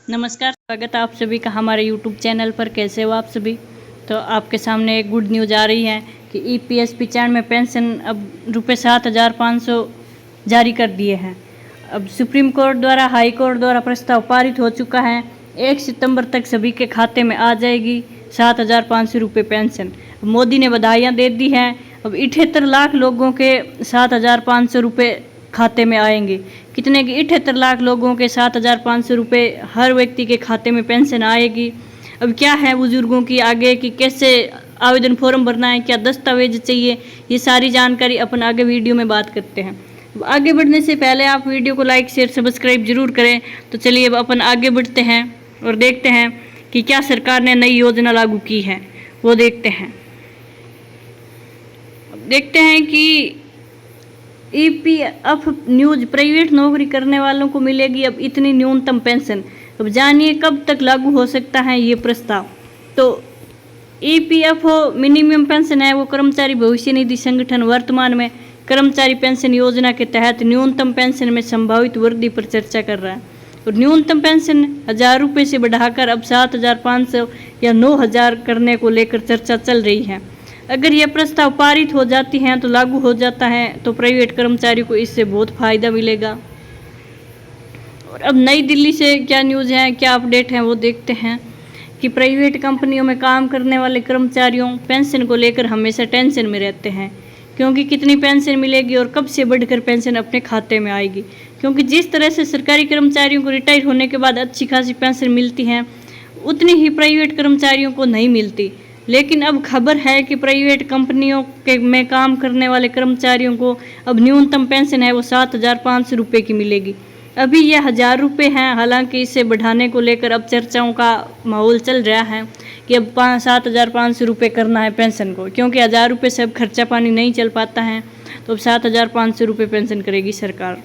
नमस्कार, स्वागत है आप सभी का हमारे यूट्यूब चैनल पर। कैसे हो आप सभी? तो आपके सामने एक गुड न्यूज़ आ रही है कि ईपीएस 95 पेंशन अब ₹7,500 जारी कर दिए हैं। अब सुप्रीम कोर्ट द्वारा, हाई कोर्ट द्वारा प्रस्ताव पारित हो चुका है। 1 सितंबर तक सभी के खाते में आ जाएगी ₹7,500 पेंशन। मोदी ने बधाइयाँ दे दी हैं। अब 78 लाख लोगों के ₹7,500 खाते में आएंगे। कितने की? 78 लाख लोगों के ₹7,500 हर व्यक्ति के खाते में पेंशन आएगी। अब क्या है बुजुर्गों की आगे कि कैसे आवेदन फॉर्म भरना है, क्या दस्तावेज चाहिए, ये सारी जानकारी अपन आगे वीडियो में बात करते हैं। आगे बढ़ने से पहले आप वीडियो को लाइक शेयर सब्सक्राइब जरूर करें। तो चलिए अब अपन आगे बढ़ते हैं और देखते हैं कि क्या सरकार ने नई योजना लागू की है, वो देखते हैं। देखते हैं कि ईपीएफ न्यूज़, प्राइवेट नौकरी करने वालों को मिलेगी अब इतनी न्यूनतम पेंशन। अब जानिए कब तक लागू हो सकता है ये प्रस्ताव। तो ईपीएफओ मिनिमम पेंशन है, वो कर्मचारी भविष्य निधि संगठन वर्तमान में कर्मचारी पेंशन योजना के तहत न्यूनतम पेंशन में संभावित वृद्धि पर चर्चा कर रहा है। और न्यूनतम पेंशन ₹1,000 से बढ़ाकर अब 7,500 या 9,000 करने को लेकर चर्चा चल रही है। अगर यह प्रस्ताव पारित हो जाती हैं तो लागू हो जाता है तो प्राइवेट कर्मचारियों को इससे बहुत फ़ायदा मिलेगा। और अब नई दिल्ली से क्या न्यूज़ है, क्या अपडेट है, वो देखते हैं कि प्राइवेट कंपनियों में काम करने वाले कर्मचारियों पेंशन को लेकर हमेशा टेंशन में रहते हैं, क्योंकि कितनी पेंशन मिलेगी और कब से बढ़कर पेंशन अपने खाते में आएगी। क्योंकि जिस तरह से सरकारी कर्मचारियों को रिटायर होने के बाद अच्छी खासी पेंशन मिलती है, उतनी ही प्राइवेट कर्मचारियों को नहीं मिलती। लेकिन अब खबर है कि प्राइवेट कंपनियों के में काम करने वाले कर्मचारियों को अब न्यूनतम पेंशन है वो ₹7,500 की मिलेगी। अभी यह ₹1,000 है, हालांकि इसे बढ़ाने को लेकर अब चर्चाओं का माहौल चल रहा है कि अब ₹7,500 करना है पेंशन को, क्योंकि ₹1,000 से अब खर्चा पानी नहीं चल पाता है। तो अब ₹7,500 पेंशन करेगी सरकार।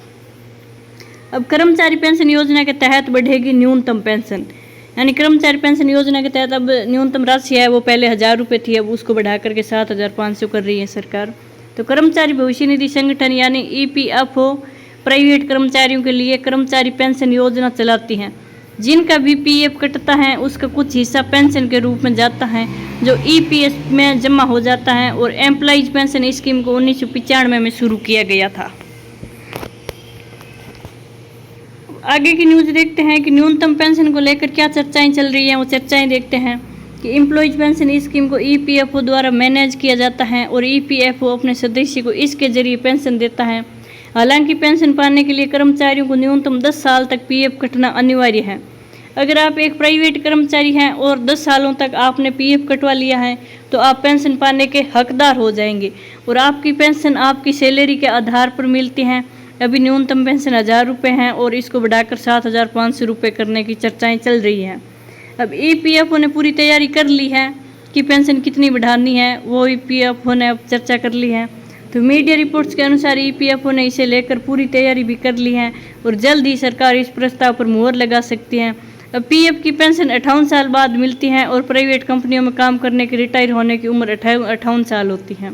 अब कर्मचारी पेंशन योजना के तहत बढ़ेगी न्यूनतम पेंशन, यानी कर्मचारी पेंशन योजना के तहत अब न्यूनतम राशि है वो पहले ₹1,000 थी, अब उसको बढ़ा करके 7,500 कर रही है सरकार। तो कर्मचारी भविष्य निधि संगठन यानी ईपीएफओ प्राइवेट कर्मचारियों के लिए कर्मचारी पेंशन योजना चलाती हैं। जिनका भी पीएफ कटता है उसका कुछ हिस्सा पेंशन के रूप में जाता है जो ईपीएस में जमा हो जाता है। और एम्प्लॉइज पेंशन स्कीम को 1995 में शुरू किया गया था। आगे की न्यूज़ देखते हैं कि न्यूनतम पेंशन को लेकर क्या चर्चाएं चल रही हैं, वो चर्चाएं देखते हैं कि एम्प्लॉइज पेंशन स्कीम को ईपीएफओ द्वारा मैनेज किया जाता है और ईपीएफओ अपने सदस्य को इसके जरिए पेंशन देता है। हालांकि पेंशन पाने के लिए कर्मचारियों को न्यूनतम 10 साल तक पीएफ कटना अनिवार्य है। अगर आप एक प्राइवेट कर्मचारी हैं और 10 सालों तक आपने पीएफ कटवा लिया है तो आप पेंशन पाने के हकदार हो जाएंगे और आपकी पेंशन आपकी सैलरी के आधार पर मिलती है। अभी न्यूनतम पेंशन ₹1,000 है और इसको बढ़ाकर ₹7,500 करने की चर्चाएं चल रही हैं। अब ईपीएफओ ने पूरी तैयारी कर ली है कि पेंशन कितनी बढ़ानी है, वो ईपीएफओ ने अब चर्चा कर ली है। तो मीडिया रिपोर्ट्स के अनुसार ईपीएफओ ने इसे लेकर पूरी तैयारी भी कर ली है और जल्द ही सरकार इस प्रस्ताव पर मुहर लगा सकती है। अब पीएफ की पेंशन 58 साल बाद मिलती है और प्राइवेट कंपनियों में काम करने के रिटायर होने की उम्र 58 साल होती है।